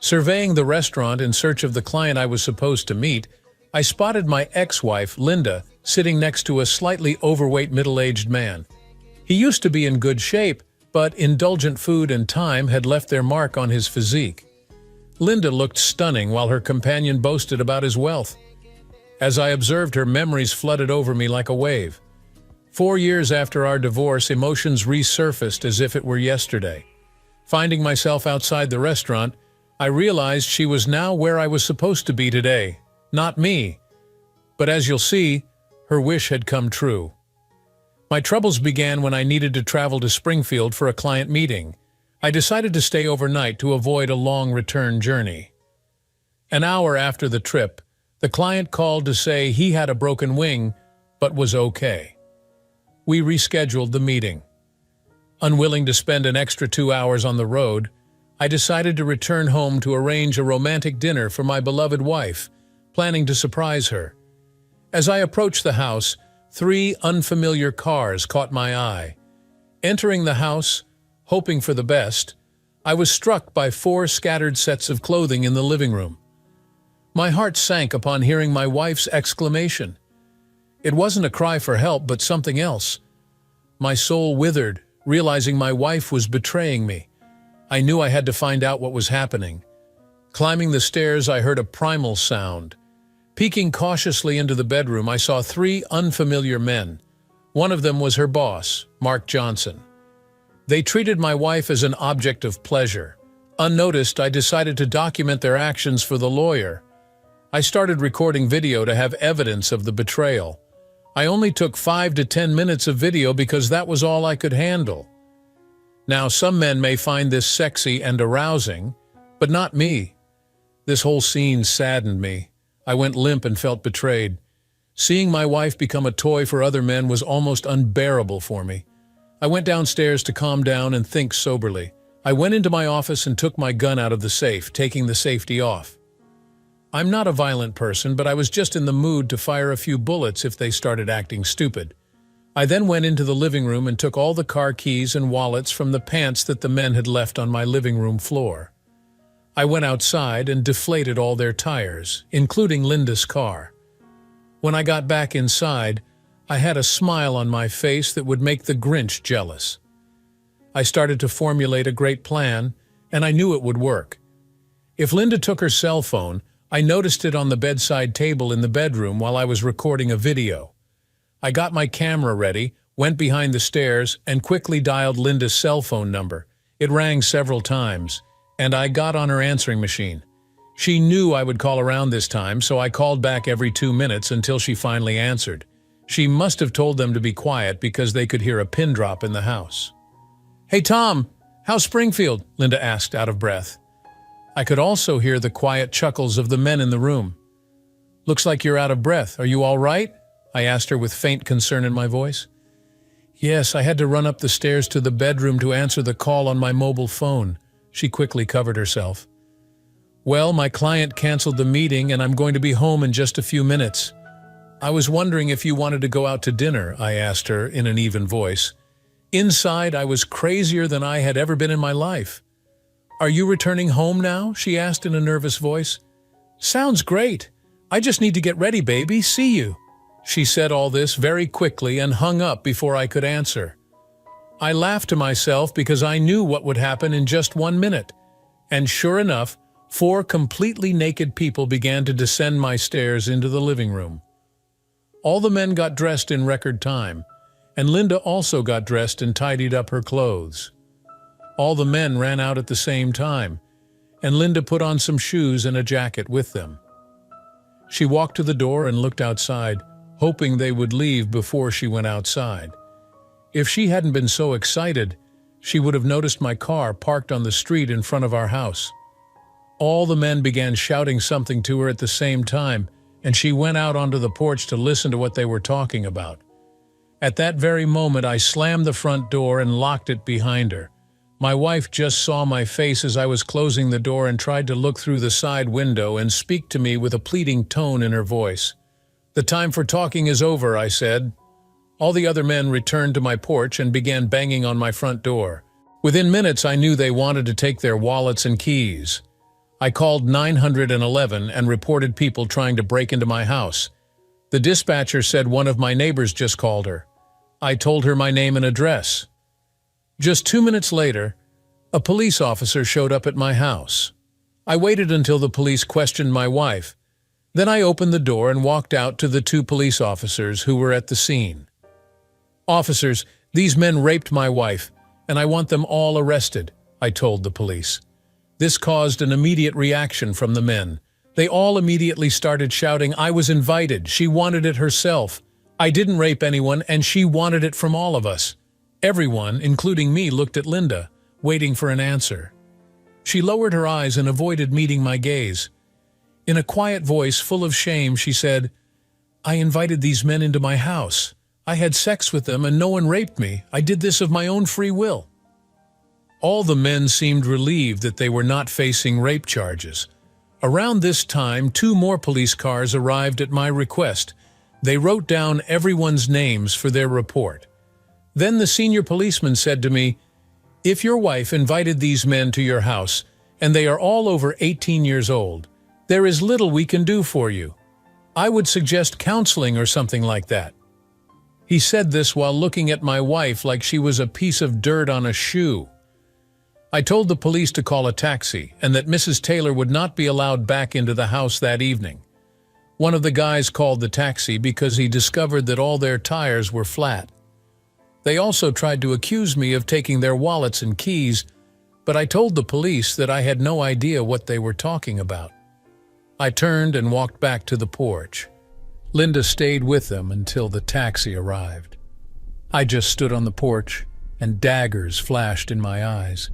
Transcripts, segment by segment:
Surveying the restaurant in search of the client I was supposed to meet, I spotted my ex-wife, Linda, sitting next to a slightly overweight middle-aged man. He used to be in good shape, but indulgent food and time had left their mark on his physique. Linda looked stunning while her companion boasted about his wealth. As I observed her, memories flooded over me like a wave. 4 years after our divorce, emotions resurfaced as if it were yesterday. Finding myself outside the restaurant, I realized she was now where I was supposed to be today, not me. But as you'll see, her wish had come true. My troubles began when I needed to travel to Springfield for a client meeting. I decided to stay overnight to avoid a long return journey. An hour after the trip, the client called to say he had a broken wing, but was okay. We rescheduled the meeting. Unwilling to spend an extra 2 hours on the road, I decided to return home to arrange a romantic dinner for my beloved wife, planning to surprise her. As I approached the house, 3 unfamiliar cars caught my eye. Entering the house, hoping for the best, I was struck by 4 scattered sets of clothing in the living room. My heart sank upon hearing my wife's exclamation. It wasn't a cry for help, but something else. My soul withered, realizing my wife was betraying me. I knew I had to find out what was happening. Climbing the stairs, I heard a primal sound. Peeking cautiously into the bedroom, I saw 3 unfamiliar men. One of them was her boss, Mark Johnson. They treated my wife as an object of pleasure. Unnoticed, I decided to document their actions for the lawyer. I started recording video to have evidence of the betrayal. I only took 5 to 10 minutes of video because that was all I could handle. Now, some men may find this sexy and arousing, but not me. This whole scene saddened me. I went limp and felt betrayed. Seeing my wife become a toy for other men was almost unbearable for me. I went downstairs to calm down and think soberly. I went into my office and took my gun out of the safe, taking the safety off. I'm not a violent person, but I was just in the mood to fire a few bullets if they started acting stupid. I then went into the living room and took all the car keys and wallets from the pants that the men had left on my living room floor. I went outside and deflated all their tires, including Linda's car. When I got back inside, I had a smile on my face that would make the Grinch jealous. I started to formulate a great plan, and I knew it would work. If Linda took her cell phone, I noticed it on the bedside table in the bedroom while I was recording a video. I got my camera ready, went behind the stairs, and quickly dialed Linda's cell phone number. It rang several times, and I got on her answering machine. She knew I would call around this time, so I called back every 2 minutes until she finally answered. She must have told them to be quiet because they could hear a pin drop in the house. "Hey Tom, how's Springfield?" Linda asked out of breath. I could also hear the quiet chuckles of the men in the room. "Looks like you're out of breath. Are you all right?" I asked her with faint concern in my voice. "Yes, I had to run up the stairs to the bedroom to answer the call on my mobile phone." She quickly covered herself. "Well, my client canceled the meeting and I'm going to be home in just a few minutes. I was wondering if you wanted to go out to dinner," I asked her in an even voice. Inside, I was crazier than I had ever been in my life. "Are you returning home now?" she asked in a nervous voice. "Sounds great. I just need to get ready, baby. See you." She said all this very quickly and hung up before I could answer. I laughed to myself because I knew what would happen in just 1 minute. And sure enough, 4 completely naked people began to descend my stairs into the living room. All the men got dressed in record time, and Linda also got dressed and tidied up her clothes. All the men ran out at the same time, and Linda put on some shoes and a jacket with them. She walked to the door and looked outside, hoping they would leave before she went outside. If she hadn't been so excited, she would have noticed my car parked on the street in front of our house. All the men began shouting something to her at the same time, and she went out onto the porch to listen to what they were talking about. At that very moment, I slammed the front door and locked it behind her. My wife just saw my face as I was closing the door and tried to look through the side window and speak to me with a pleading tone in her voice. "The time for talking is over," I said. All the other men returned to my porch and began banging on my front door. Within minutes, I knew they wanted to take their wallets and keys. I called 911 and reported people trying to break into my house. The dispatcher said one of my neighbors just called her. I told her my name and address. Just 2 minutes later, a police officer showed up at my house. I waited until the police questioned my wife. Then I opened the door and walked out to the 2 police officers who were at the scene. "Officers, these men raped my wife, and I want them all arrested," I told the police. This caused an immediate reaction from the men. They all immediately started shouting, "I was invited, she wanted it herself. I didn't rape anyone, and she wanted it from all of us." Everyone, including me, looked at Linda, waiting for an answer. She lowered her eyes and avoided meeting my gaze. In a quiet voice full of shame, she said, "I invited these men into my house. I had sex with them and no one raped me. I did this of my own free will." All the men seemed relieved that they were not facing rape charges. Around this time, 2 more police cars arrived at my request. They wrote down everyone's names for their report. Then the senior policeman said to me, "If your wife invited these men to your house, and they are all over 18 years old, there is little we can do for you. I would suggest counseling or something like that." He said this while looking at my wife like she was a piece of dirt on a shoe. I told the police to call a taxi and that Mrs. Taylor would not be allowed back into the house that evening. One of the guys called the taxi because he discovered that all their tires were flat. They also tried to accuse me of taking their wallets and keys, but I told the police that I had no idea what they were talking about. I turned and walked back to the porch. Linda stayed with them until the taxi arrived. I just stood on the porch, and daggers flashed in my eyes.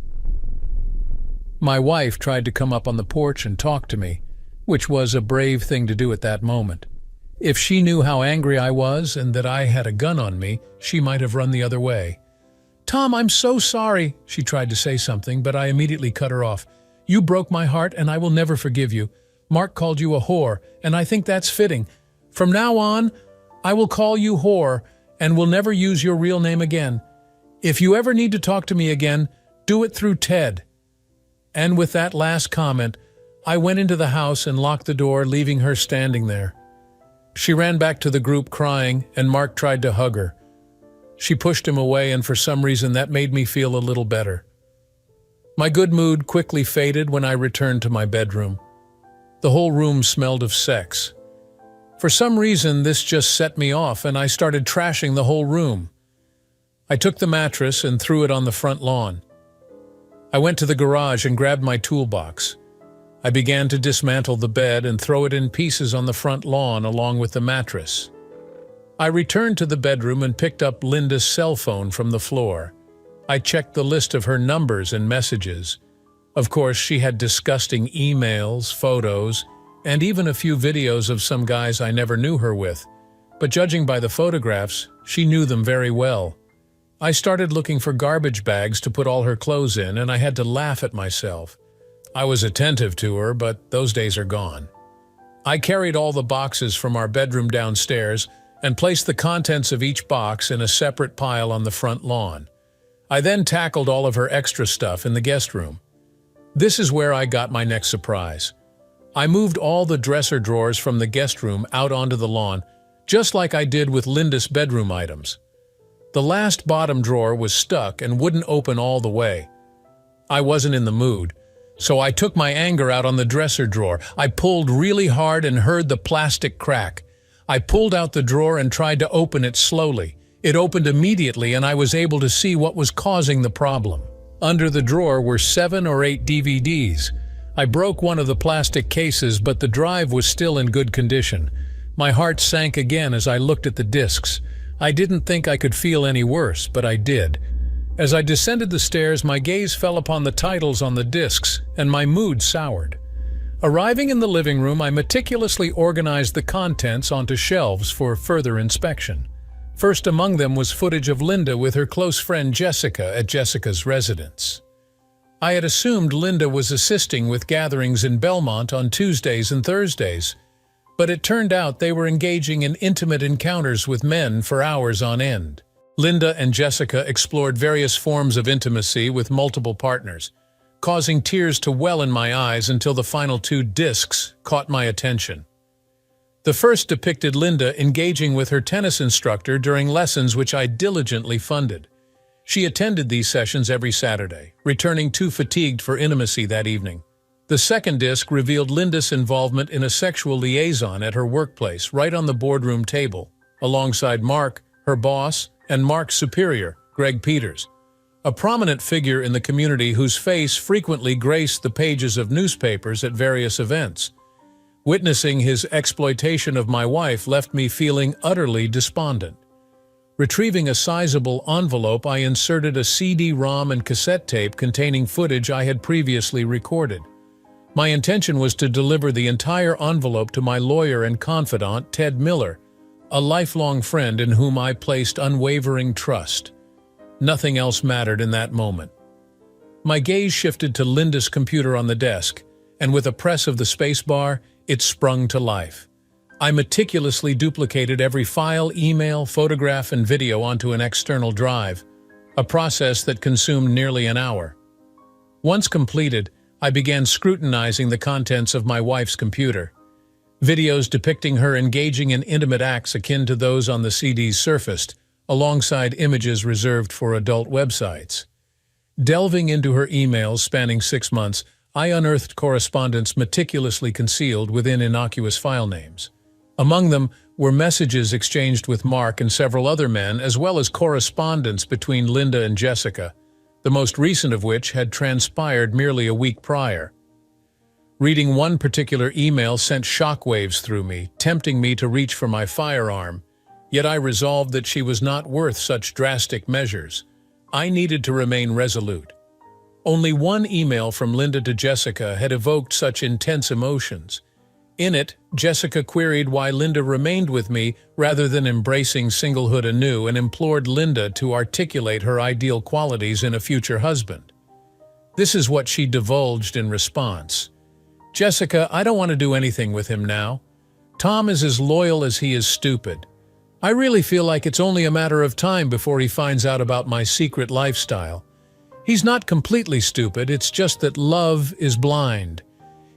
My wife tried to come up on the porch and talk to me, which was a brave thing to do at that moment. If she knew how angry I was and that I had a gun on me, she might have run the other way. "Tom, I'm so sorry," she tried to say something, but I immediately cut her off. "You broke my heart and I will never forgive you. Mark called you a whore, and I think that's fitting. From now on, I will call you whore and will never use your real name again. If you ever need to talk to me again, do it through Ted." And with that last comment, I went into the house and locked the door, leaving her standing there. She ran back to the group crying, and Mark tried to hug her. She pushed him away, and for some reason that made me feel a little better. My good mood quickly faded when I returned to my bedroom. The whole room smelled of sex. For some reason, this just set me off, and I started trashing the whole room. I took the mattress and threw it on the front lawn. I went to the garage and grabbed my toolbox. I began to dismantle the bed and throw it in pieces on the front lawn along with the mattress. I returned to the bedroom and picked up Linda's cell phone from the floor. I checked the list of her numbers and messages. Of course, she had disgusting emails, photos, and even a few videos of some guys I never knew her with. But judging by the photographs, she knew them very well. I started looking for garbage bags to put all her clothes in, and I had to laugh at myself. I was attentive to her, but those days are gone. I carried all the boxes from our bedroom downstairs and placed the contents of each box in a separate pile on the front lawn. I then tackled all of her extra stuff in the guest room. This is where I got my next surprise. I moved all the dresser drawers from the guest room out onto the lawn, just like I did with Linda's bedroom items. The last bottom drawer was stuck and wouldn't open all the way. I wasn't in the mood, so I took my anger out on the dresser drawer. I pulled really hard and heard the plastic crack. I pulled out the drawer and tried to open it slowly. It opened immediately, and I was able to see what was causing the problem. Under the drawer were 7 or 8 DVDs. I broke one of the plastic cases, but the drive was still in good condition. My heart sank again as I looked at the discs. I didn't think I could feel any worse, but I did. As I descended the stairs, my gaze fell upon the titles on the discs, and my mood soured. Arriving in the living room, I meticulously organized the contents onto shelves for further inspection. First among them was footage of Linda with her close friend Jessica at Jessica's residence. I had assumed Linda was assisting with gatherings in Belmont on Tuesdays and Thursdays, but it turned out they were engaging in intimate encounters with men for hours on end. Linda and Jessica explored various forms of intimacy with multiple partners. causing tears to well in my eyes until the final 2 discs caught my attention. The first depicted Linda engaging with her tennis instructor during lessons which I diligently funded. She attended these sessions every Saturday, returning too fatigued for intimacy that evening. The second disc revealed Linda's involvement in a sexual liaison at her workplace, right on the boardroom table, alongside Mark, her boss, and Mark's superior, Greg Peters, a prominent figure in the community whose face frequently graced the pages of newspapers at various events. Witnessing his exploitation of my wife left me feeling utterly despondent. Retrieving a sizable envelope, I inserted a CD-ROM and cassette tape containing footage I had previously recorded. My intention was to deliver the entire envelope to my lawyer and confidant, Ted Miller, a lifelong friend in whom I placed unwavering trust. Nothing else mattered in that moment. My gaze shifted to Linda's computer on the desk, and with a press of the spacebar, it sprung to life. I meticulously duplicated every file, email, photograph, and video onto an external drive, a process that consumed nearly an hour. Once completed, I began scrutinizing the contents of my wife's computer. Videos depicting her engaging in intimate acts akin to those on the CDs surfaced, alongside images reserved for adult websites. Delving into her emails spanning 6 months, I unearthed correspondence meticulously concealed within innocuous file names. Among them were messages exchanged with Mark and several other men, as well as correspondence between Linda and Jessica, the most recent of which had transpired merely a week prior. Reading one particular email sent shockwaves through me, tempting me to reach for my firearm, yet I resolved that she was not worth such drastic measures. I needed to remain resolute. Only one email from Linda to Jessica had evoked such intense emotions. In it, Jessica queried why Linda remained with me rather than embracing singlehood anew, and implored Linda to articulate her ideal qualities in a future husband. This is what she divulged in response. "Jessica, I don't want to do anything with him now. Tom is as loyal as he is stupid. I really feel like it's only a matter of time before he finds out about my secret lifestyle. He's not completely stupid, it's just that love is blind.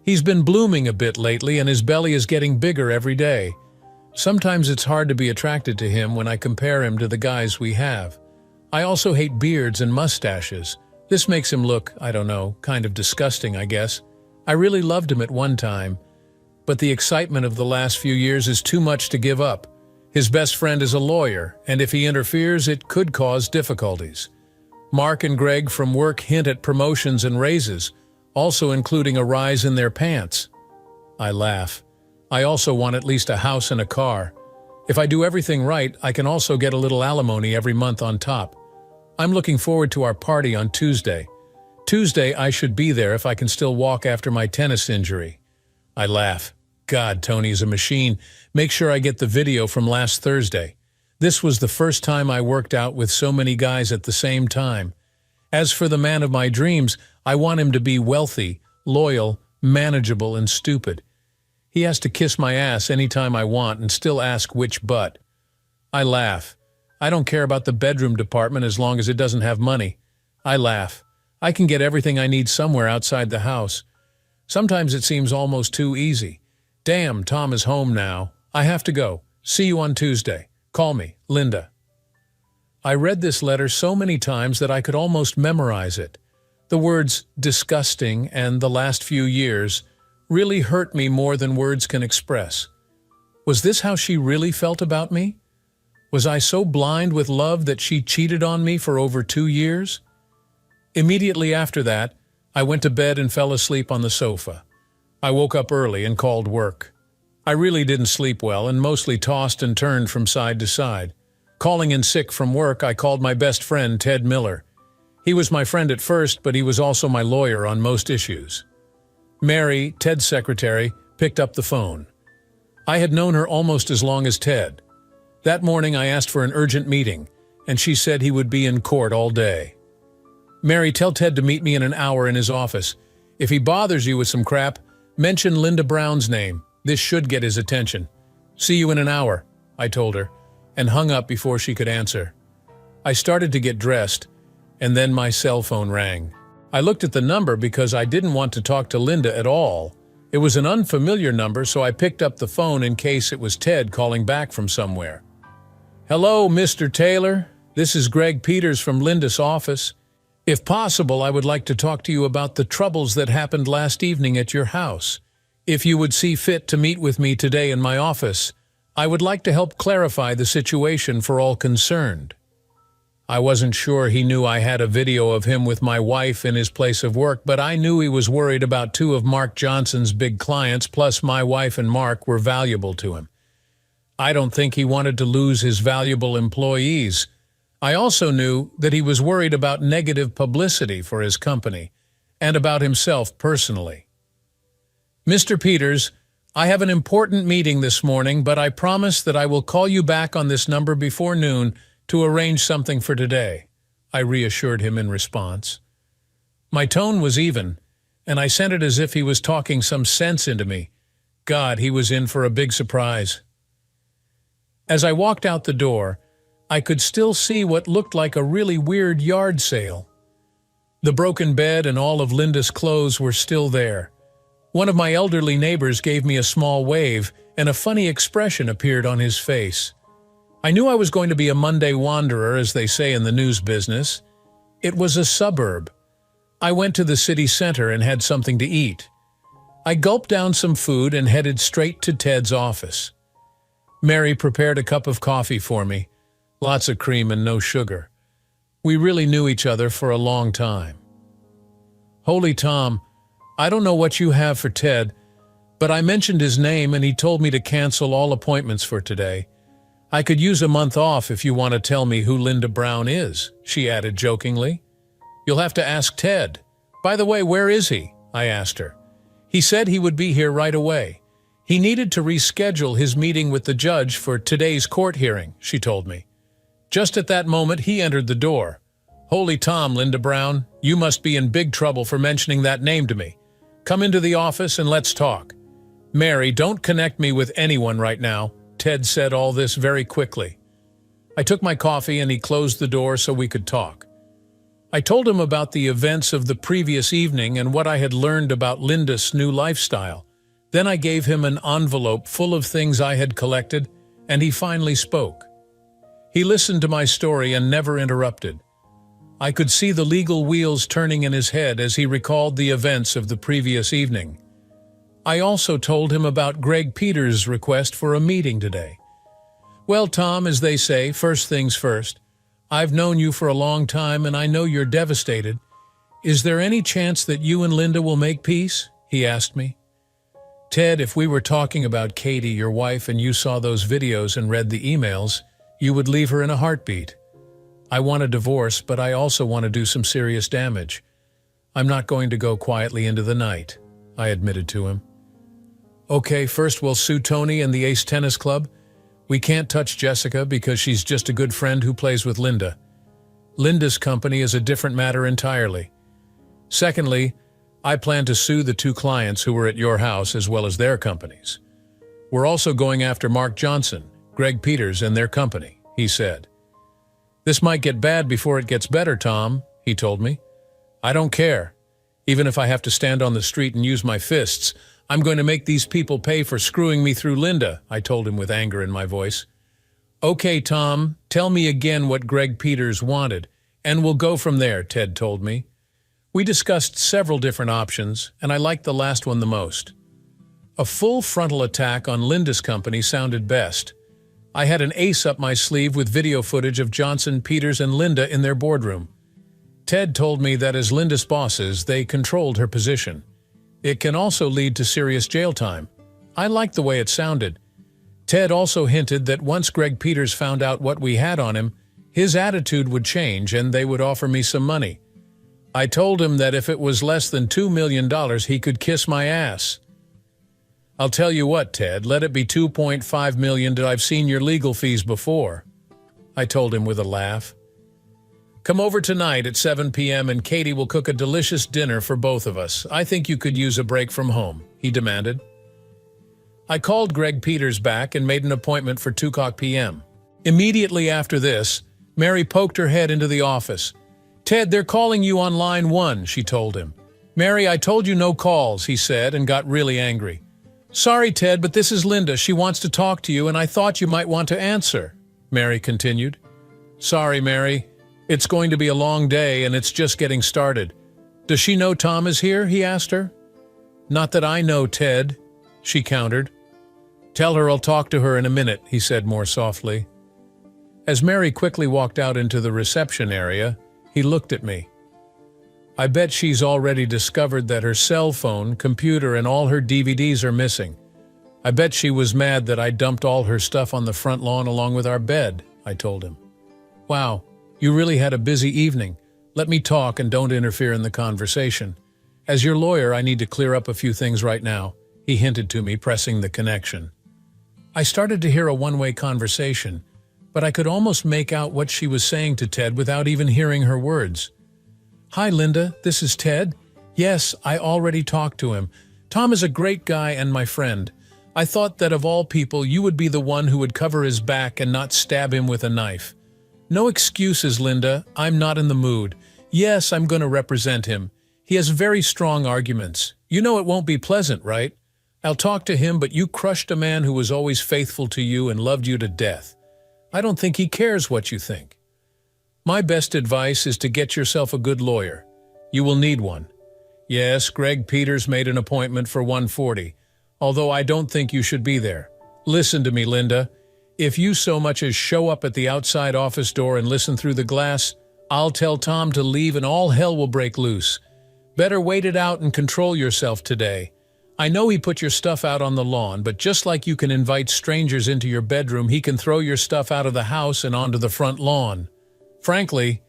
He's been blooming a bit lately and his belly is getting bigger every day. Sometimes it's hard to be attracted to him when I compare him to the guys we have. I also hate beards and mustaches. This makes him look, I don't know, kind of disgusting, I guess. I really loved him at one time, but the excitement of the last few years is too much to give up. His best friend is a lawyer, and if he interferes, it could cause difficulties. Mark and Greg from work hint at promotions and raises, also including a rise in their pants." I laugh. "I also want at least a house and a car. If I do everything right, I can also get a little alimony every month on top. I'm looking forward to our party on Tuesday. Tuesday I should be there if I can still walk after my tennis injury." I laugh. "God, Tony's a machine. Make sure I get the video from last Thursday. This was the first time I worked out with so many guys at the same time. As for the man of my dreams, I want him to be wealthy, loyal, manageable, and stupid. He has to kiss my ass anytime I want and still ask which butt." I laugh. "I don't care about the bedroom department as long as it doesn't have money." I laugh. "I can get everything I need somewhere outside the house. Sometimes it seems almost too easy. Damn, Tom is home now. I have to go. See you on Tuesday. Call me, Linda." I read this letter so many times that I could almost memorize it. The words "disgusting" and "the last few years" really hurt me more than words can express. Was this how she really felt about me? Was I so blind with love that she cheated on me for over 2 years? Immediately after that, I went to bed and fell asleep on the sofa. I woke up early and called work. I really didn't sleep well and mostly tossed and turned from side to side. Calling in sick from work, I called my best friend, Ted Miller. He was my friend at first, but he was also my lawyer on most issues. Mary, Ted's secretary, picked up the phone. I had known her almost as long as Ted. That morning I asked for an urgent meeting, and she said he would be in court all day. "Mary, tell Ted to meet me in an hour in his office. If he bothers you with some crap, mention Linda Brown's name. This should get his attention." "See you in an hour," I told her, and hung up before she could answer. I started to get dressed, and then my cell phone rang. I looked at the number because I didn't want to talk to Linda at all. It was an unfamiliar number, so I picked up the phone in case it was Ted calling back from somewhere. "Hello, Mr. Taylor. This is Greg Peters from Linda's office. If possible, I would like to talk to you about the troubles that happened last evening at your house. If you would see fit to meet with me today in my office, I would like to help clarify the situation for all concerned." I wasn't sure he knew I had a video of him with my wife in his place of work, but I knew he was worried about two of Mark Johnson's big clients, plus my wife and Mark were valuable to him. I don't think he wanted to lose his valuable employees. I also knew that he was worried about negative publicity for his company and about himself personally. "Mr. Peters, I have an important meeting this morning, but I promise that I will call you back on this number before noon to arrange something for today," I reassured him in response. My tone was even, and I sent it as if he was talking some sense into me. God, he was in for a big surprise. As I walked out the door, I could still see what looked like a really weird yard sale. The broken bed and all of Linda's clothes were still there. One of my elderly neighbors gave me a small wave, and a funny expression appeared on his face. I knew I was going to be a Monday wanderer, as they say in the news business. It was a suburb. I went to the city center and had something to eat. I gulped down some food and headed straight to Ted's office. Mary prepared a cup of coffee for me, lots of cream and no sugar. We really knew each other for a long time. "Holy Tom, I don't know what you have for Ted, but I mentioned his name and he told me to cancel all appointments for today. I could use a month off if you want to tell me who Linda Brown is," she added jokingly. "You'll have to ask Ted. By the way, where is he?" I asked her. "He said he would be here right away. He needed to reschedule his meeting with the judge for today's court hearing," she told me. Just at that moment, he entered the door. "Holy Tom, Linda Brown, you must be in big trouble for mentioning that name to me. Come into the office and let's talk." "Mary, don't connect me with anyone right now." Ted said all this very quickly. I took my coffee and he closed the door so we could talk. I told him about the events of the previous evening and what I had learned about Linda's new lifestyle. Then I gave him an envelope full of things I had collected, and he finally spoke. He listened to my story and never interrupted. I could see the legal wheels turning in his head as he recalled the events of the previous evening. I also told him about Greg Peters' request for a meeting today. "Well, Tom, as they say, first things first. I've known you for a long time and I know you're devastated. Is there any chance that you and Linda will make peace?" he asked me. "Ted, if we were talking about Katie, your wife, and you saw those videos and read the emails, you would leave her in a heartbeat. I want a divorce, but I also want to do some serious damage. I'm not going to go quietly into the night," I admitted to him. "Okay, first we'll sue Tony and the Ace Tennis Club. We can't touch Jessica because she's just a good friend who plays with Linda. Linda's company is a different matter entirely. Secondly, I plan to sue the two clients who were at your house as well as their companies. We're also going after Mark Johnson, Greg Peters, and their company," he said. "This might get bad before it gets better, Tom," he told me. "I don't care. Even if I have to stand on the street and use my fists, I'm going to make these people pay for screwing me through Linda," I told him with anger in my voice. "Okay, Tom, tell me again what Greg Peters wanted, and we'll go from there," Ted told me. We discussed several different options, and I liked the last one the most. A full frontal attack on Linda's company sounded best. I had an ace up my sleeve with video footage of Johnson, Peters, and Linda in their boardroom. Ted told me that as Linda's bosses, they controlled her position. It can also lead to serious jail time. I liked the way it sounded. Ted also hinted that once Greg Peters found out what we had on him, his attitude would change and they would offer me some money. I told him that if it was less than $2 million, he could kiss my ass. "I'll tell you what, Ted, let it be $2.5 million. I've seen your legal fees before," I told him with a laugh. "Come over tonight at 7 p.m. and Katie will cook a delicious dinner for both of us. I think you could use a break from home," he demanded. I called Greg Peters back and made an appointment for 2 p.m. Immediately after this, Mary poked her head into the office. "Ted, they're calling you on line 1, she told him. "Mary, I told you no calls," he said, and got really angry. "Sorry, Ted, but this is Linda. She wants to talk to you, and I thought you might want to answer," Mary continued. "Sorry, Mary. It's going to be a long day, and it's just getting started. Does she know Tom is here?" he asked her. "Not that I know, Ted," she countered. "Tell her I'll talk to her in a minute," he said more softly. As Mary quickly walked out into the reception area, he looked at me. "I bet she's already discovered that her cell phone, computer, and all her DVDs are missing. I bet she was mad that I dumped all her stuff on the front lawn along with our bed," I told him. "Wow, you really had a busy evening. Let me talk and don't interfere in the conversation. As your lawyer, I need to clear up a few things right now," he hinted to me, pressing the connection. I started to hear a one-way conversation, but I could almost make out what she was saying to Ted without even hearing her words. "Hi, Linda, this is Ted. Yes, I already talked to him. Tom is a great guy and my friend. I thought that of all people, you would be the one who would cover his back and not stab him with a knife. No excuses, Linda. I'm not in the mood. Yes, I'm going to represent him. He has very strong arguments. You know it won't be pleasant, right? I'll talk to him, but you crushed a man who was always faithful to you and loved you to death. I don't think he cares what you think. My best advice is to get yourself a good lawyer. You will need one. Yes, Greg Peters made an appointment for 1:40, although I don't think you should be there. Listen to me, Linda. If you so much as show up at the outside office door and listen through the glass, I'll tell Tom to leave and all hell will break loose. Better wait it out and control yourself today. I know he put your stuff out on the lawn, but just like you can invite strangers into your bedroom, he can throw your stuff out of the house and onto the front lawn. Frankly,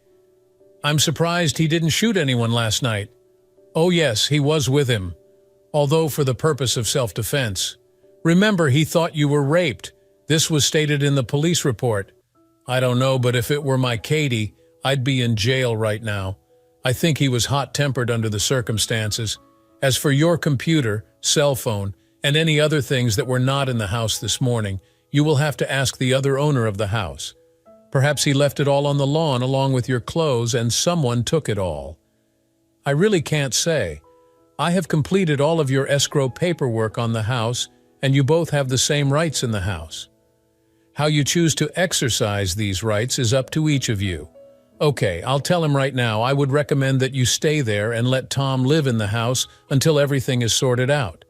I'm surprised he didn't shoot anyone last night. Oh yes, he was with him, although for the purpose of self-defense. Remember, he thought you were raped. This was stated in the police report. I don't know, but if it were my Katie, I'd be in jail right now. I think he was hot-tempered under the circumstances. As for your computer, cell phone, and any other things that were not in the house this morning, you will have to ask the other owner of the house. Perhaps he left it all on the lawn along with your clothes and someone took it all. I really can't say. I have completed all of your escrow paperwork on the house, and you both have the same rights in the house. How you choose to exercise these rights is up to each of you. Okay, I'll tell him right now I would recommend that you stay there and let Tom live in the house until everything is sorted out.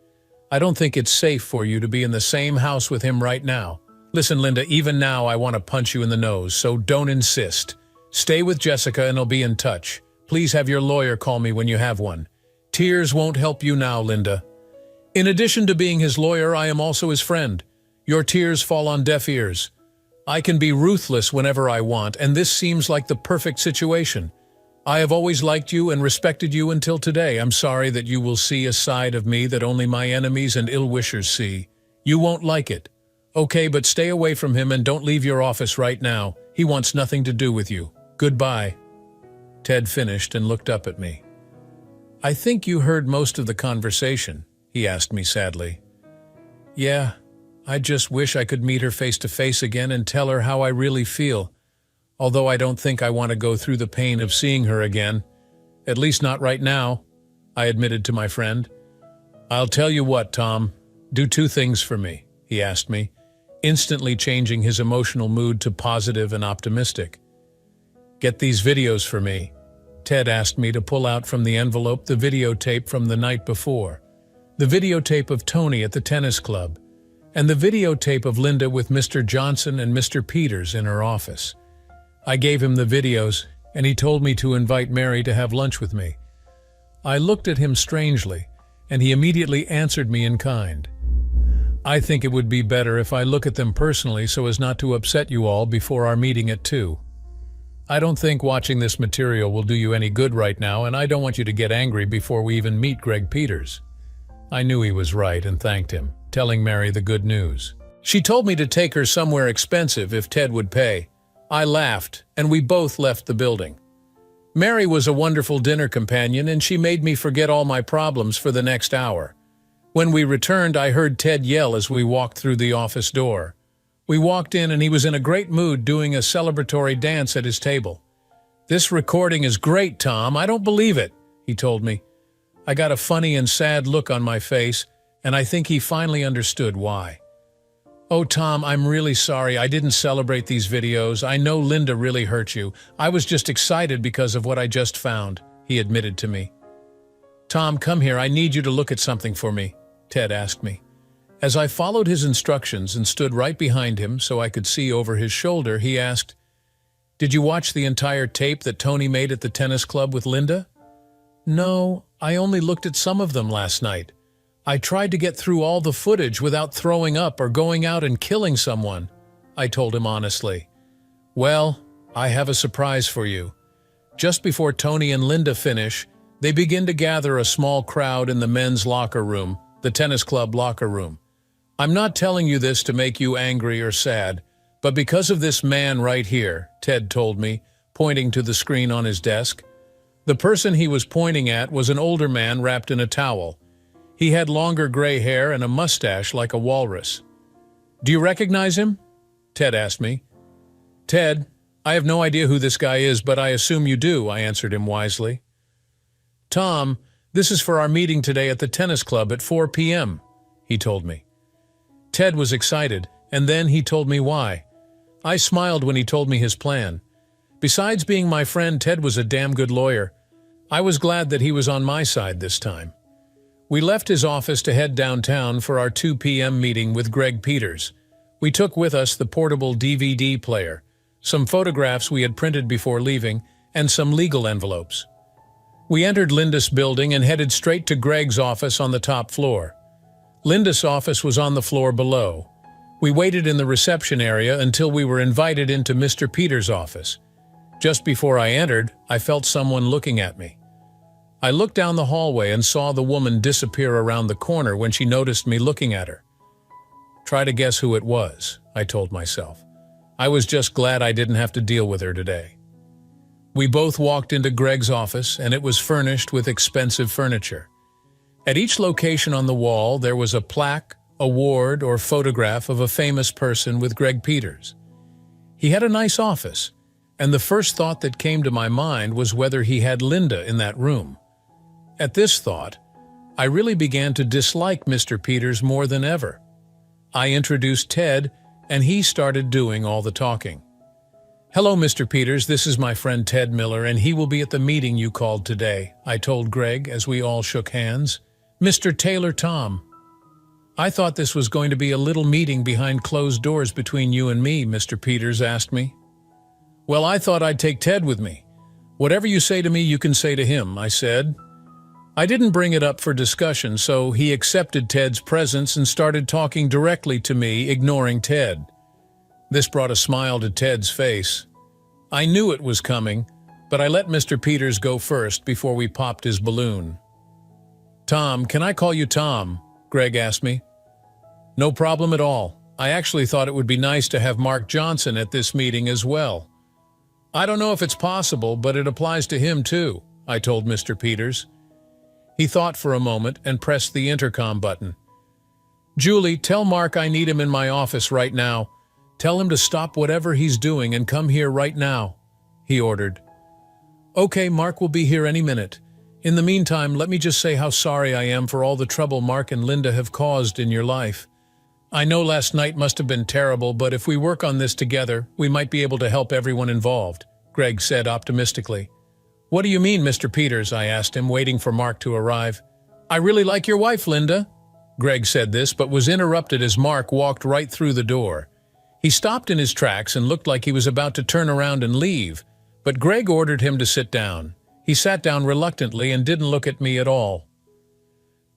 I don't think it's safe for you to be in the same house with him right now. Listen, Linda, even now I want to punch you in the nose, so don't insist. Stay with Jessica and I'll be in touch. Please have your lawyer call me when you have one. Tears won't help you now, Linda. In addition to being his lawyer, I am also his friend. Your tears fall on deaf ears. I can be ruthless whenever I want, and this seems like the perfect situation. I have always liked you and respected you until today. I'm sorry that you will see a side of me that only my enemies and ill-wishers see. You won't like it. Okay, but stay away from him and don't leave your office right now. He wants nothing to do with you. Goodbye. Ted finished and looked up at me. I think you heard most of the conversation, he asked me sadly. Yeah, I just wish I could meet her face to face again and tell her how I really feel, although I don't think I want to go through the pain of seeing her again. At least not right now, I admitted to my friend. I'll tell you what, Tom, do 2 things for me, he asked me, instantly changing his emotional mood to positive and optimistic. Get these videos for me. Ted asked me to pull out from the envelope the videotape from the night before, the videotape of Tony at the tennis club, and the videotape of Linda with Mr. Johnson and Mr. Peters in her office. I gave him the videos, and he told me to invite Mary to have lunch with me. I looked at him strangely, and he immediately answered me in kind. I think it would be better if I look at them personally so as not to upset you all before our meeting at 2. I don't think watching this material will do you any good right now, and I don't want you to get angry before we even meet Greg Peters. I knew he was right and thanked him, telling Mary the good news. She told me to take her somewhere expensive if Ted would pay. I laughed, and we both left the building. Mary was a wonderful dinner companion, and she made me forget all my problems for the next hour. When we returned, I heard Ted yell as we walked through the office door. We walked in, and he was in a great mood doing a celebratory dance at his table. "This recording is great, Tom. I don't believe it," he told me. I got a funny and sad look on my face, and I think he finally understood why. "Oh, Tom, I'm really sorry. I didn't celebrate these videos. I know Linda really hurt you. I was just excited because of what I just found," he admitted to me. "Tom, come here. I need you to look at something for me," Ted asked me. As I followed his instructions and stood right behind him so I could see over his shoulder, he asked, "Did you watch the entire tape that Tony made at the tennis club with Linda?" "No, I only looked at some of them last night. I tried to get through all the footage without throwing up or going out and killing someone," I told him honestly. "Well, I have a surprise for you. Just before Tony and Linda finish, they begin to gather a small crowd in the men's locker room, the tennis club locker room. I'm not telling you this to make you angry or sad, but because of this man right here," Ted told me, pointing to the screen on his desk. The person he was pointing at was an older man wrapped in a towel. He had longer gray hair and a mustache like a walrus. "Do you recognize him?" Ted asked me. "Ted, I have no idea who this guy is, but I assume you do," I answered him wisely. "Tom, this is for our meeting today at the tennis club at 4 p.m., he told me. Ted was excited, and then he told me why. I smiled when he told me his plan. Besides being my friend, Ted was a damn good lawyer. I was glad that he was on my side this time. We left his office to head downtown for our 2 p.m. meeting with Greg Peters. We took with us the portable DVD player, some photographs we had printed before leaving, and some legal envelopes. We entered Linda's building and headed straight to Greg's office on the top floor. Linda's office was on the floor below. We waited in the reception area until we were invited into Mr. Peters' office. Just before I entered, I felt someone looking at me. I looked down the hallway and saw the woman disappear around the corner when she noticed me looking at her. "Try to guess who it was," I told myself. I was just glad I didn't have to deal with her today. We both walked into Greg's office, and it was furnished with expensive furniture. At each location on the wall, there was a plaque, award, or photograph of a famous person with Greg Peters. He had a nice office, and the first thought that came to my mind was whether he had Linda in that room. At this thought, I really began to dislike Mr. Peters more than ever. I introduced Ted, and he started doing all the talking. "Hello, Mr. Peters, this is my friend Ted Miller, and he will be at the meeting you called today," I told Greg as we all shook hands. "Mr. Taylor Tom." "I thought this was going to be a little meeting behind closed doors between you and me," Mr. Peters asked me. "Well, I thought I'd take Ted with me. Whatever you say to me, you can say to him," I said. I didn't bring it up for discussion, so he accepted Ted's presence and started talking directly to me, ignoring Ted. This brought a smile to Ted's face. I knew it was coming, but I let Mr. Peters go first before we popped his balloon. "Tom, can I call you Tom?" Greg asked me. "No problem at all. I actually thought it would be nice to have Mark Johnson at this meeting as well." "I don't know if it's possible, but it applies to him too," I told Mr. Peters. He thought for a moment and pressed the intercom button. "Julie, tell Mark I need him in my office right now. Tell him to stop whatever he's doing and come here right now," he ordered. "Okay, Mark will be here any minute. In the meantime, let me just say how sorry I am for all the trouble Mark and Linda have caused in your life. I know last night must have been terrible, but if we work on this together, we might be able to help everyone involved," Greg said optimistically. "What do you mean, Mr. Peters?" I asked him, waiting for Mark to arrive. "I really like your wife, Linda." Greg said this, but was interrupted as Mark walked right through the door. He stopped in his tracks and looked like he was about to turn around and leave, but Greg ordered him to sit down. He sat down reluctantly and didn't look at me at all.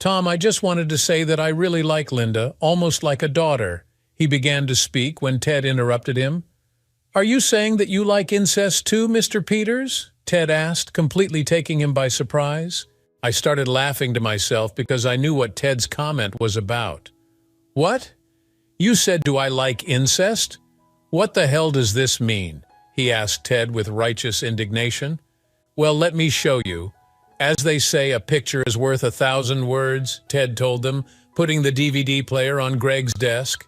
"Tom, I just wanted to say that I really like Linda, almost like a daughter," he began to speak when Ted interrupted him. "Are you saying that you like incest too, Mr. Peters?" Ted asked, completely taking him by surprise. I started laughing to myself because I knew what Ted's comment was about. "What? You said, do I like incest? What the hell does this mean?" he asked Ted with righteous indignation. "Well, let me show you. As they say, a picture is worth 1,000 words, Ted told them, putting the DVD player on Greg's desk.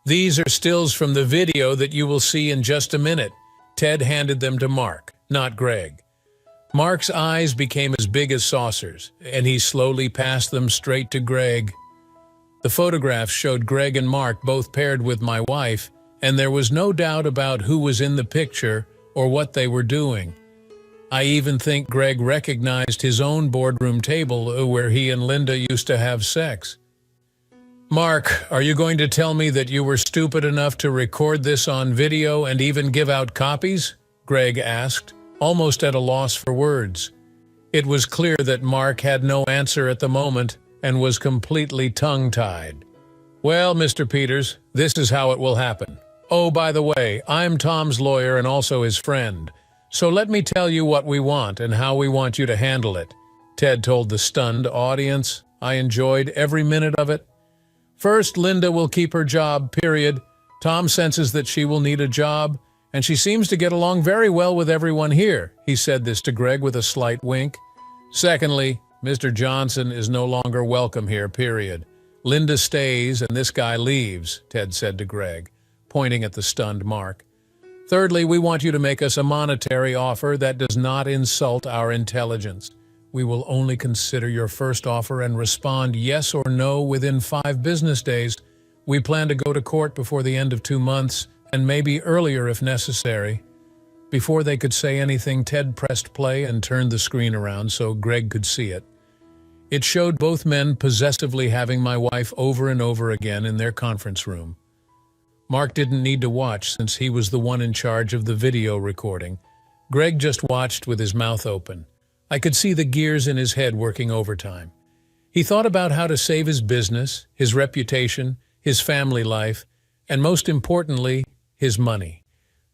"These are stills from the video that you will see in just a minute." Ted handed them to Mark. not Greg. Mark's eyes became as big as saucers, and he slowly passed them straight to Greg. The photographs showed Greg and Mark both paired with my wife, and there was no doubt about who was in the picture or what they were doing. I even think Greg recognized his own boardroom table where he and Linda used to have sex. "Mark, are you going to tell me that you were stupid enough to record this on video and even give out copies?" Greg asked, almost at a loss for words. It was clear that Mark had no answer at the moment and was completely tongue-tied. "Well, Mr. Peters, this is how it will happen. Oh, by the way, I'm Tom's lawyer and also his friend. So let me tell you what we want and how we want you to handle it," Ted told the stunned audience. I enjoyed every minute of it. "First, Linda will keep her job, period. Tom senses that she will need a job, and she seems to get along very well with everyone here." He said this to Greg with a slight wink. "Secondly, Mr. Johnson is no longer welcome here, period. Linda stays and this guy leaves," Ted said to Greg, pointing at the stunned Mark. "Thirdly, we want you to make us a monetary offer that does not insult our intelligence. We will only consider your first offer and respond yes or no within 5 business days. We plan to go to court before the end of 2 months, and maybe earlier if necessary." Before they could say anything, Ted pressed play and turned the screen around so Greg could see it. It showed both men possessively having my wife over and over again in their conference room. Mark didn't need to watch since he was the one in charge of the video recording. Greg just watched with his mouth open. I could see the gears in his head working overtime. He thought about how to save his business, his reputation, his family life, and most importantly, his money.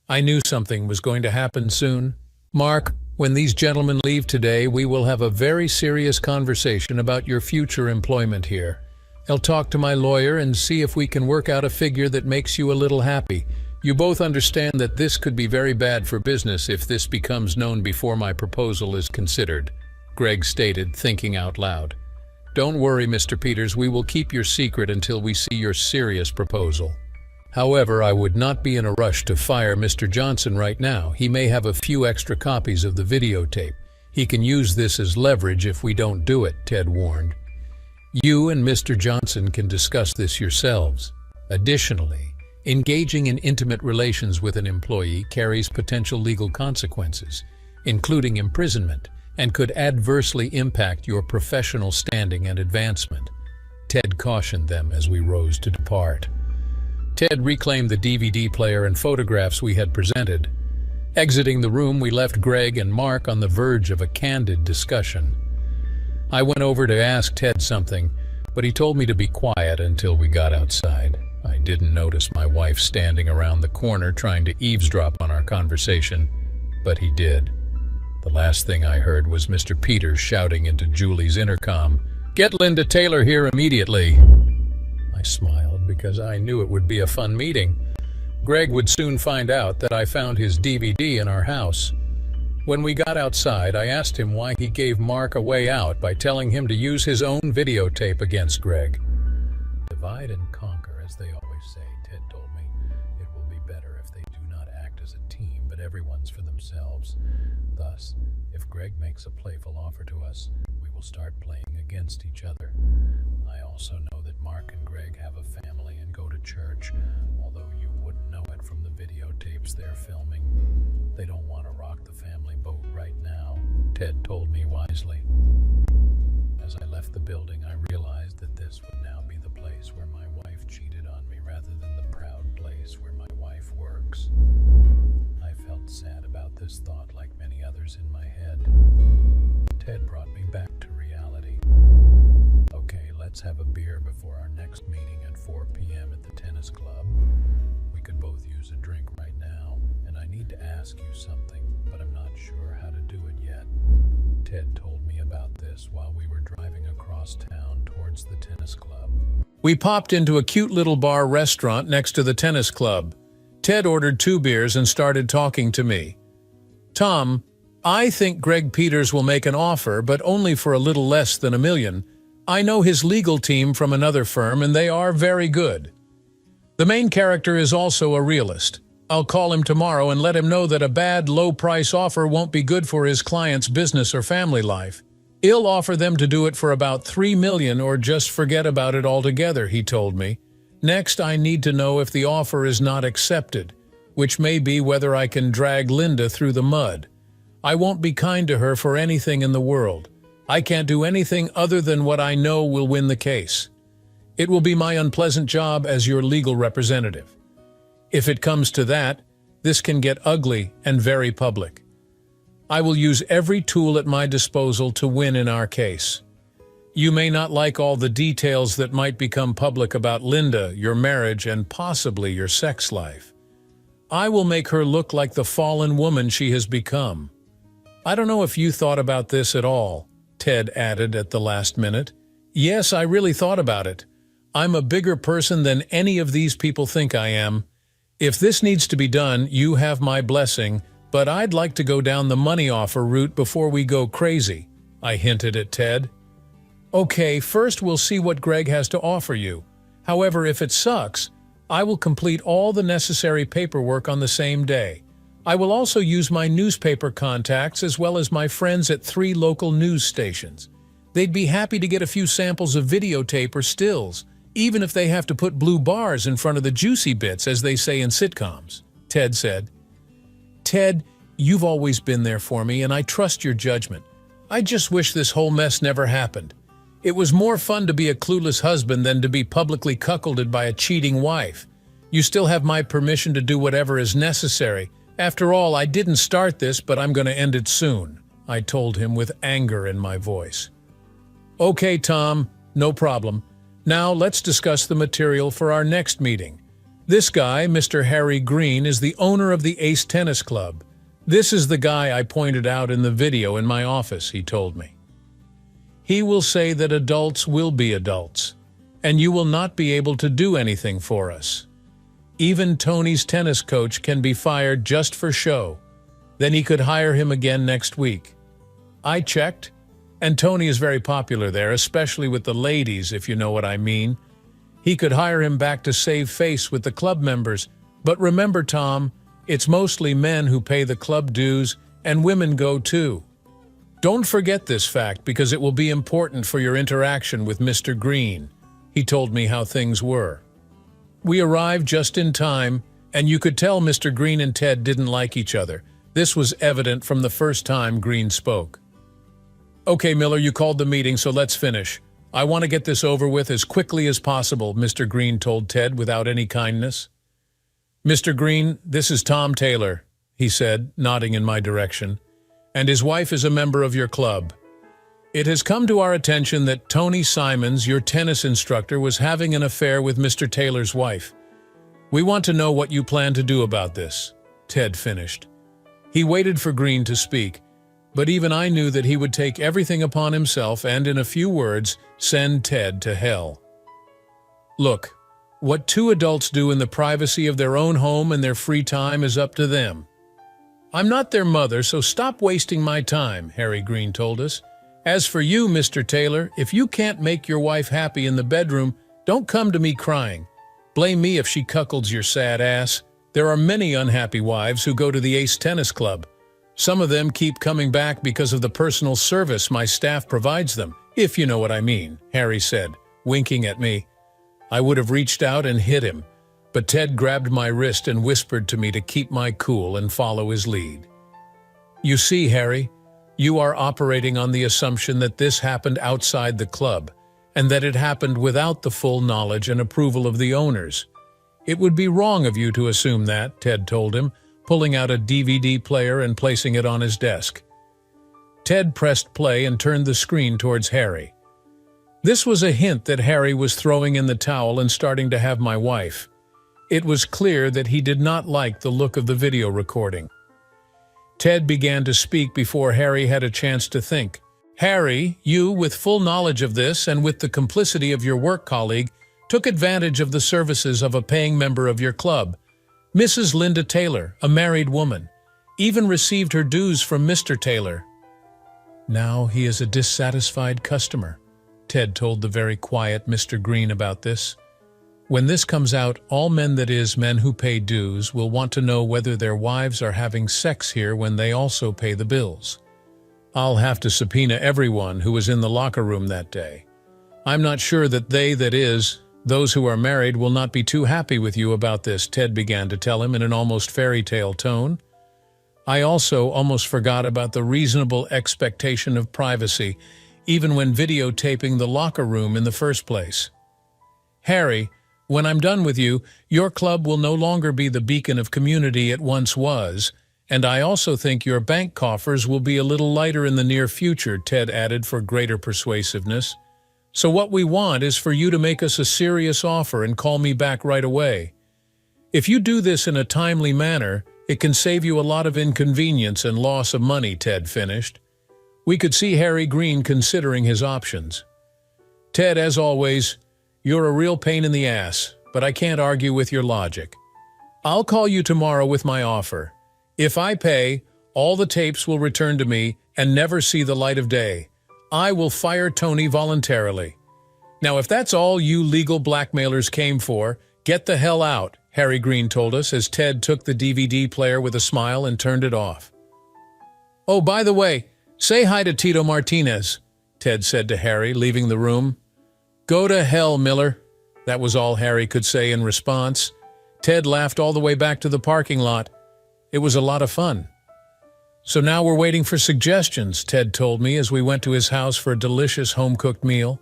I knew something was going to happen soon. "Mark, when these gentlemen leave today, we will have a very serious conversation about your future employment here. I'll talk to my lawyer and see if we can work out a figure that makes you a little happy. You both understand that this could be very bad for business if this becomes known before my proposal is considered," Greg stated, thinking out loud. "Don't worry, Mr. Peters, we will keep your secret until we see your serious proposal. However, I would not be in a rush to fire Mr. Johnson right now. He may have a few extra copies of the videotape. He can use this as leverage if we don't do it," Ted warned. "You and Mr. Johnson can discuss this yourselves. Additionally, engaging in intimate relations with an employee carries potential legal consequences, including imprisonment, and could adversely impact your professional standing and advancement," Ted cautioned them as we rose to depart. Ted reclaimed the DVD player and photographs we had presented. Exiting the room, we left Greg and Mark on the verge of a candid discussion. I went over to ask Ted something, but he told me to be quiet until we got outside. I didn't notice my wife standing around the corner trying to eavesdrop on our conversation, but he did. The last thing I heard was Mr. Peters shouting into Julie's intercom, "Get Linda Taylor here immediately." I smiled because I knew it would be a fun meeting. Greg would soon find out that I found his DVD in our house. When we got outside, I asked him why he gave Mark a way out by telling him to use his own videotape against Greg. "Divide and conquer, as they always say," Ted told me. "It will be better if they do not act as a team, but everyone's for themselves. Thus, if Greg makes a playful offer to us, we will start playing against each other. I also know that Mark and Greg have a family and go to church, although you wouldn't know it from the videotapes they're filming. They don't want to rock the family boat right now," Ted told me wisely. As I left the building, I realized that this would now be the place where my wife cheated on me rather than the proud place where my wife works. I felt sad about this thought like many others in my head. Ted brought me back to reality. "Okay, let's have a beer before our next meeting at 4 p.m. at the tennis club. We could both use a drink right now, and I need to ask you something, but I'm not sure how to do it yet." Ted told me about this while we were driving across town towards the tennis club. We popped into a cute little bar restaurant next to the tennis club. Ted ordered 2 beers and started talking to me. "Tom, I think Greg Peters will make an offer, but only for a little less than $1 million. I know his legal team from another firm, and they are very good. The main character is also a realist. I'll call him tomorrow and let him know that a bad, low-price offer won't be good for his client's business or family life. He'll offer them to do it for about $3 million or just forget about it altogether, he told me. Next, I need to know if the offer is not accepted, which may be whether I can drag Linda through the mud. I won't be kind to her for anything in the world. I can't do anything other than what I know will win the case. It will be my unpleasant job as your legal representative. If it comes to that, this can get ugly and very public. I will use every tool at my disposal to win in our case. You may not like all the details that might become public about Linda, your marriage, and possibly your sex life. I will make her look like the fallen woman she has become. I don't know if you thought about this at all, Ted added at the last minute. Yes, I really thought about it. I'm a bigger person than any of these people think I am. If this needs to be done, you have my blessing, but I'd like to go down the money offer route before we go crazy, I hinted at Ted. Okay, first we'll see what Greg has to offer you. However, if it sucks, I will complete all the necessary paperwork on the same day. I will also use my newspaper contacts as well as my friends at 3 local news stations. They'd be happy to get a few samples of videotape or stills, even if they have to put blue bars in front of the juicy bits, as they say in sitcoms, Ted said. Ted, you've always been there for me, and I trust your judgment. I just wish this whole mess never happened. It was more fun to be a clueless husband than to be publicly cuckolded by a cheating wife. You still have my permission to do whatever is necessary. After all, I didn't start this, but I'm going to end it soon, I told him with anger in my voice. Okay, Tom, no problem. Now let's discuss the material for our next meeting. This guy, Mr. Harry Green, is the owner of the Ace Tennis Club. This is the guy I pointed out in the video in my office, he told me. He will say that adults will be adults, and you will not be able to do anything for us. Even Tony's tennis coach can be fired just for show. Then he could hire him again next week. I checked, and Tony is very popular there, especially with the ladies, if you know what I mean. He could hire him back to save face with the club members. But remember, Tom, it's mostly men who pay the club dues, and women go too. Don't forget this fact because it will be important for your interaction with Mr. Green. He told me how things were. We arrived just in time, and you could tell Mr. Green and Ted didn't like each other. This was evident from the first time Green spoke. Okay, Miller, you called the meeting, so let's finish. I want to get this over with as quickly as possible, Mr. Green told Ted without any kindness. Mr. Green, this is Tom Taylor, he said, nodding in my direction, and his wife is a member of your club. It has come to our attention that Tony Simons, your tennis instructor, was having an affair with Mr. Taylor's wife. We want to know what you plan to do about this, Ted finished. He waited for Green to speak, but even I knew that he would take everything upon himself and, in a few words, send Ted to hell. Look, what 2 adults do in the privacy of their own home and their free time is up to them. I'm not their mother, so stop wasting my time, Harry Green told us. As for you, Mr. Taylor, if you can't make your wife happy in the bedroom, don't come to me crying. Blame me if she cuckolds your sad ass. There are many unhappy wives who go to the Ace Tennis Club. Some of them keep coming back because of the personal service my staff provides them, if you know what I mean, Harry said, winking at me. I would have reached out and hit him, but Ted grabbed my wrist and whispered to me to keep my cool and follow his lead. You see, Harry, you are operating on the assumption that this happened outside the club, and that it happened without the full knowledge and approval of the owners. It would be wrong of you to assume that, Ted told him, pulling out a DVD player and placing it on his desk. Ted pressed play and turned the screen towards Harry. This was a hint that Harry was throwing in the towel and starting to have my wife. It was clear that he did not like the look of the video recording. Ted began to speak before Harry had a chance to think. Harry, you, with full knowledge of this and with the complicity of your work colleague, took advantage of the services of a paying member of your club, Mrs. Linda Taylor, a married woman, even received her dues from Mr. Taylor. Now he is a dissatisfied customer. Ted told the very quiet Mr. Green about this. When this comes out, all men, that is, men who pay dues, will want to know whether their wives are having sex here when they also pay the bills. I'll have to subpoena everyone who was in the locker room that day. I'm not sure that they, that is, those who are married, will not be too happy with you about this, Ted began to tell him in an almost fairy tale tone. I also almost forgot about the reasonable expectation of privacy, even when videotaping the locker room in the first place. Harry, when I'm done with you, your club will no longer be the beacon of community it once was, and I also think your bank coffers will be a little lighter in the near future, Ted added for greater persuasiveness. So what we want is for you to make us a serious offer and call me back right away. If you do this in a timely manner, it can save you a lot of inconvenience and loss of money, Ted finished. We could see Harry Green considering his options. Ted, as always, you're a real pain in the ass, but I can't argue with your logic. I'll call you tomorrow with my offer. If I pay, all the tapes will return to me and never see the light of day. I will fire Tony voluntarily. Now, if that's all you legal blackmailers came for, get the hell out, Harry Green told us as Ted took the DVD player with a smile and turned it off. Oh, by the way, say hi to Tito Martinez, Ted said to Harry, leaving the room. Go to hell, Miller. That was all Harry could say in response. Ted laughed all the way back to the parking lot. It was a lot of fun. So now we're waiting for suggestions, Ted told me as we went to his house for a delicious home-cooked meal.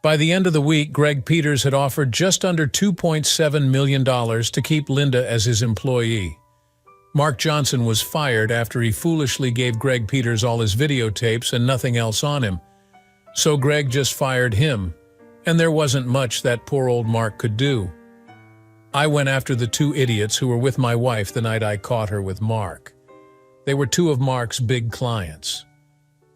By the end of the week, Greg Peters had offered just under $2.7 million to keep Linda as his employee. Mark Johnson was fired after he foolishly gave Greg Peters all his videotapes and nothing else on him. So Greg just fired him, and there wasn't much that poor old Mark could do. I went after the two idiots who were with my wife the night I caught her with Mark. They were two of Mark's big clients.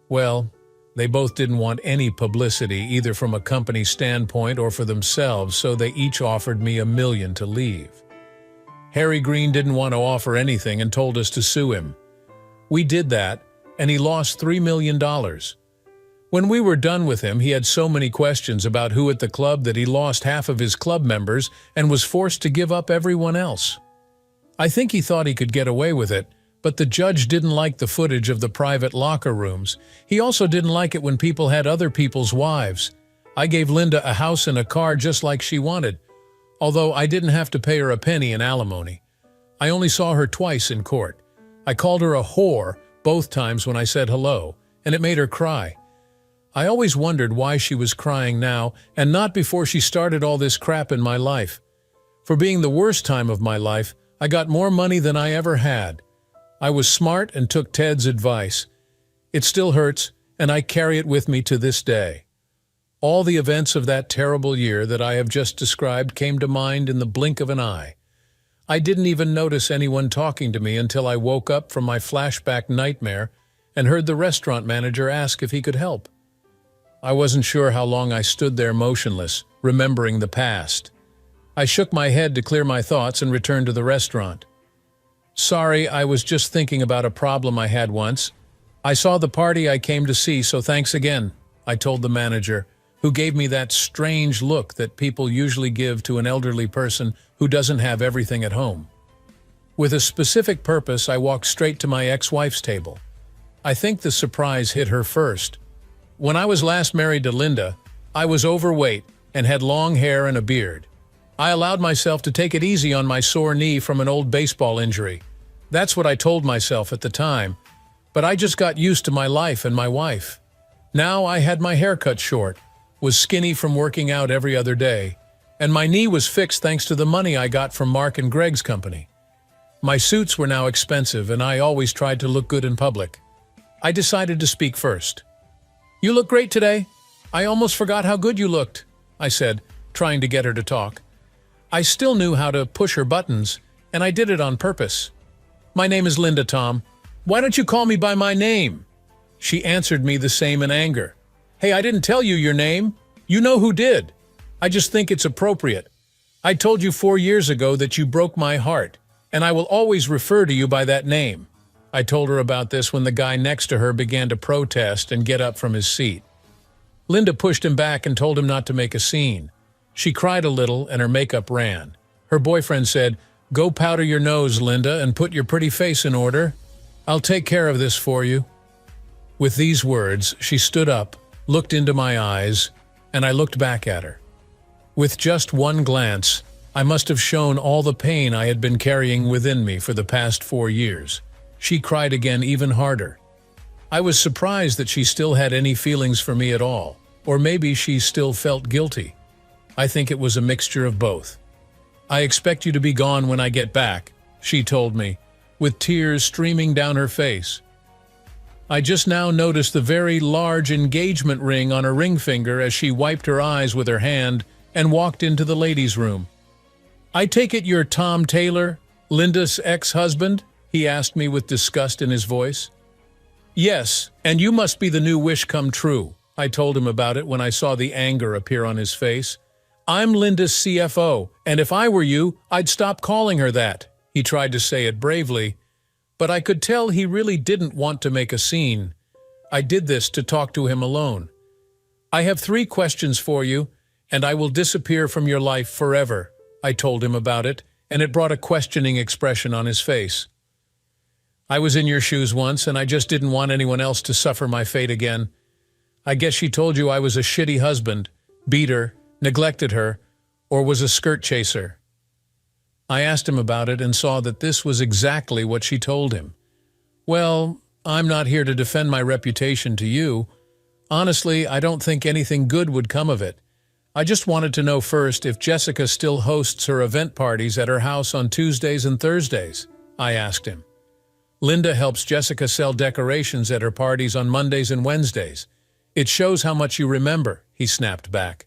Well, they both didn't want any publicity, either from a company standpoint or for themselves, so they each offered me $1 million to leave. Harry Green didn't want to offer anything and told us to sue him. We did that, and he lost $3 million. When we were done with him, he had so many questions about who at the club that he lost half of his club members and was forced to give up everyone else. I think he thought he could get away with it, but the judge didn't like the footage of the private locker rooms. He also didn't like it when people had other people's wives. I gave Linda a house and a car just like she wanted, although I didn't have to pay her a penny in alimony. I only saw her twice in court. I called her a whore both times when I said hello, and it made her cry. I always wondered why she was crying now and not before she started all this crap in my life. For being the worst time of my life, I got more money than I ever had. I was smart and took Ted's advice. It still hurts, and I carry it with me to this day. All the events of that terrible year that I have just described came to mind in the blink of an eye. I didn't even notice anyone talking to me until I woke up from my flashback nightmare and heard the restaurant manager ask if he could help. I wasn't sure how long I stood there motionless, remembering the past. I shook my head to clear my thoughts and returned to the restaurant. Sorry, I was just thinking about a problem I had once. I saw the party I came to see, so thanks again, I told the manager, who gave me that strange look that people usually give to an elderly person who doesn't have everything at home. With a specific purpose, I walked straight to my ex-wife's table. I think the surprise hit her first. When I was last married to Linda, I was overweight and had long hair and a beard. I allowed myself to take it easy on my sore knee from an old baseball injury. That's what I told myself at the time, but I just got used to my life and my wife. Now I had my hair cut short, was skinny from working out every other day, and my knee was fixed thanks to the money I got from Mark and Greg's company. My suits were now expensive, and I always tried to look good in public. I decided to speak first. You look great today. I almost forgot how good you looked, I said, trying to get her to talk. I still knew how to push her buttons, and I did it on purpose. My name is Linda, Tom. Why don't you call me by my name? She answered me the same in anger. Hey, I didn't tell you your name. You know who did. I just think it's appropriate. I told you 4 years ago that you broke my heart, and I will always refer to you by that name. I told her about this when the guy next to her began to protest and get up from his seat. Linda pushed him back and told him not to make a scene. She cried a little and her makeup ran. Her boyfriend said, "Go powder your nose, Linda, and put your pretty face in order. I'll take care of this for you." With these words, she stood up, looked into my eyes, and I looked back at her. With just one glance, I must have shown all the pain I had been carrying within me for the past 4 years. She cried again even harder. I was surprised that she still had any feelings for me at all, or maybe she still felt guilty. I think it was a mixture of both. "I expect you to be gone when I get back," she told me, with tears streaming down her face. I just now noticed the very large engagement ring on her ring finger as she wiped her eyes with her hand and walked into the ladies' room. "I take it you're Tom Taylor, Linda's ex-husband?" he asked me with disgust in his voice. "Yes, and you must be the new wish come true," I told him about it when I saw the anger appear on his face. "I'm Linda's CFO, and if I were you, I'd stop calling her that." He tried to say it bravely, but I could tell he really didn't want to make a scene. I did this to talk to him alone. "I have 3 questions for you, and I will disappear from your life forever," I told him about it, and it brought a questioning expression on his face. "I was in your shoes once, and I just didn't want anyone else to suffer my fate again. I guess she told you I was a shitty husband, beat her, neglected her, or was a skirt chaser." I asked him about it and saw that this was exactly what she told him. "Well, I'm not here to defend my reputation to you. Honestly, I don't think anything good would come of it. I just wanted to know first if Jessica still hosts her event parties at her house on Tuesdays and Thursdays," I asked him. "Linda helps Jessica sell decorations at her parties on Mondays and Wednesdays. It shows how much you remember," he snapped back.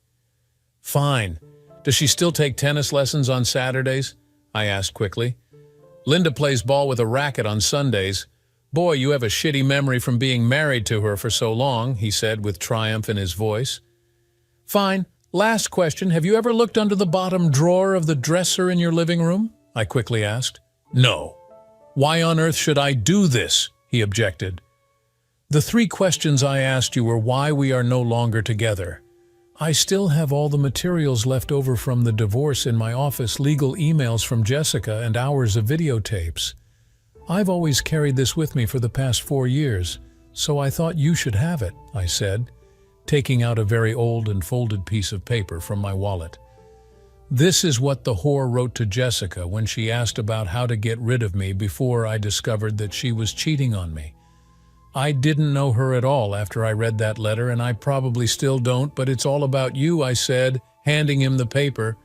"Fine. Does she still take tennis lessons on Saturdays?" I asked quickly. "Linda plays ball with a racket on Sundays. Boy, you have a shitty memory from being married to her for so long," he said with triumph in his voice. "Fine. Last question, have you ever looked under the bottom drawer of the dresser in your living room?" I quickly asked. "No." "Why on earth should I do this?" he objected. "The 3 questions I asked you were why we are no longer together. I still have all the materials left over from the divorce in my office, legal emails from Jessica and hours of videotapes. I've always carried this with me for the past 4 years, so I thought you should have it," I said, taking out a very old and folded piece of paper from my wallet. This is what the whore wrote to Jessica when she asked about how to get rid of me before I discovered that she was cheating on me. I didn't know her at all after I read that letter, and I probably still don't, but it's all about you, I said, handing him the paper.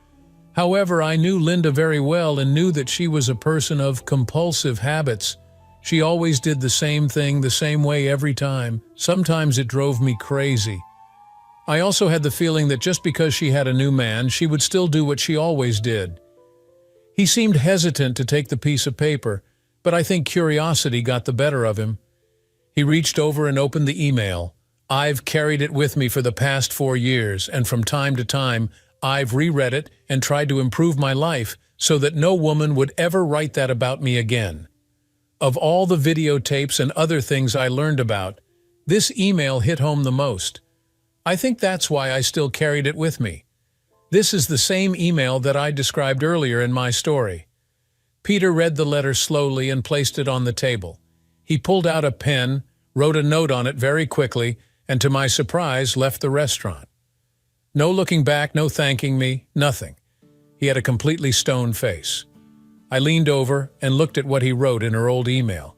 However, I knew Linda very well and knew that she was a person of compulsive habits. She always did the same thing the same way every time. Sometimes it drove me crazy. I also had the feeling that just because she had a new man, she would still do what she always did. He seemed hesitant to take the piece of paper, but I think curiosity got the better of him. He reached over and opened the email. "I've carried it with me for the past 4 years, and from time to time, I've reread it and tried to improve my life so that no woman would ever write that about me again. Of all the videotapes and other things I learned about, this email hit home the most. I think that's why I still carried it with me. This is the same email that I described earlier in my story." Peter read the letter slowly and placed it on the table. He pulled out a pen, wrote a note on it very quickly, and to my surprise, left the restaurant. No looking back, no thanking me, nothing. He had a completely stone face. I leaned over and looked at what he wrote in her old email.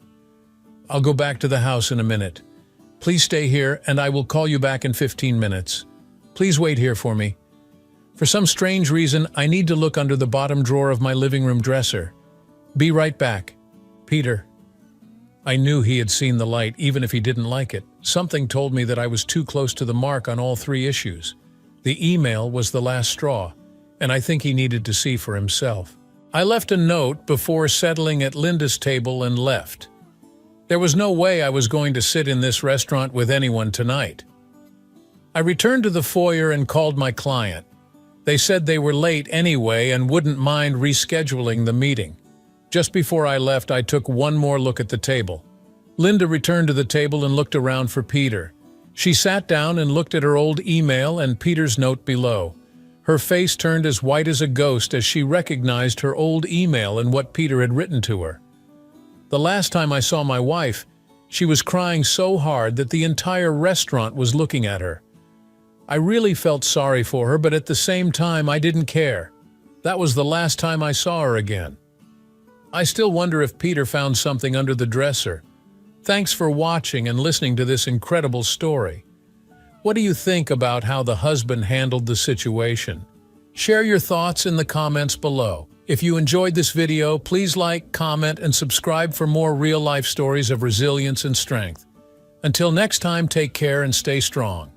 "I'll go back to the house in a minute. Please stay here, and I will call you back in 15 minutes. Please wait here for me. For some strange reason, I need to look under the bottom drawer of my living room dresser. Be right back. Peter." I knew he had seen the light, even if he didn't like it. Something told me that I was too close to the mark on all 3 issues. The email was the last straw, and I think he needed to see for himself. I left a note before settling at Linda's table and left. There was no way I was going to sit in this restaurant with anyone tonight. I returned to the foyer and called my client. They said they were late anyway and wouldn't mind rescheduling the meeting. Just before I left, I took one more look at the table. Linda returned to the table and looked around for Peter. She sat down and looked at her old email and Peter's note below. Her face turned as white as a ghost as she recognized her old email and what Peter had written to her. The last time I saw my wife, she was crying so hard that the entire restaurant was looking at her. I really felt sorry for her, but at the same time I didn't care. That was the last time I saw her again. I still wonder if Peter found something under the dresser. Thanks for watching and listening to this incredible story. What do you think about how the husband handled the situation? Share your thoughts in the comments below. If you enjoyed this video, please like, comment, and subscribe for more real-life stories of resilience and strength. Until next time, take care and stay strong.